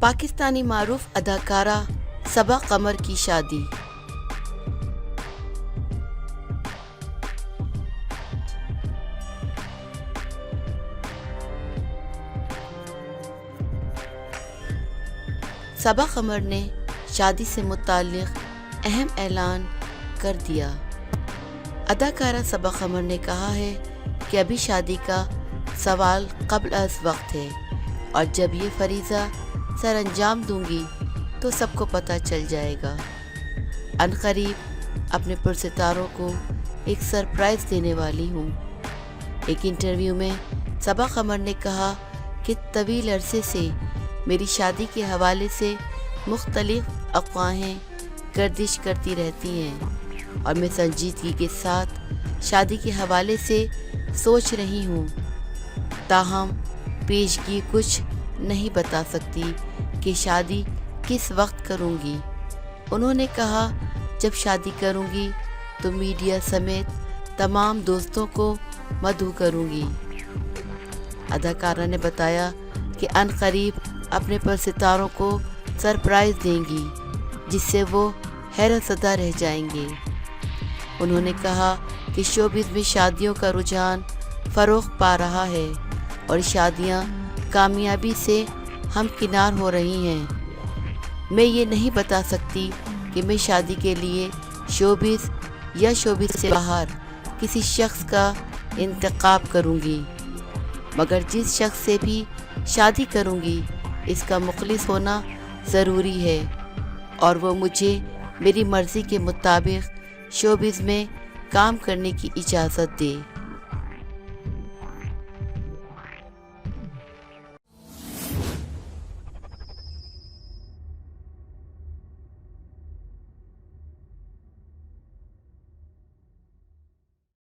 پاکستانی معروف اداکارہ صبا قمر کی شادی۔ صبا قمر نے شادی سے متعلق اہم اعلان کر دیا۔ اداکارہ صبا قمر نے کہا ہے کہ ابھی شادی کا سوال قبل از وقت ہے اور جب یہ فریضہ سر انجام دوں گی تو سب کو پتہ چل جائے گا۔ عنقریب اپنے پرستاروں کو ایک سرپرائز دینے والی ہوں۔ ایک انٹرویو میں صبا قمر نے کہا کہ طویل عرصے سے میری شادی کے حوالے سے مختلف افواہیں گردش کرتی رہتی ہیں اور میں سنجیدگی کے ساتھ شادی کے حوالے سے سوچ رہی ہوں، تاہم پیشگی کچھ نہیں بتا سکتی کہ شادی کس وقت کروں گی۔ انہوں نے کہا جب شادی کروں گی تو میڈیا سمیت تمام دوستوں کو مدعو کروں گی۔ اداکارہ نے بتایا کہ عنقریب اپنے پرستاروں کو سرپرائز دیں گی جس سے وہ حیرت زدہ رہ جائیں گے۔ انہوں نے کہا کہ شوبز میں شادیوں کا رجحان فروغ پا رہا ہے اور شادیاں کامیابی سے ہمکنار ہو رہی ہیں۔ میں یہ نہیں بتا سکتی کہ میں شادی کے لیے شوبز یا شوبز سے باہر کسی شخص کا انتخاب کروں گی، مگر جس شخص سے بھی شادی کروں گی اس کا مخلص ہونا ضروری ہے اور وہ مجھے میری مرضی کے مطابق شوبز میں کام کرنے کی اجازت دے۔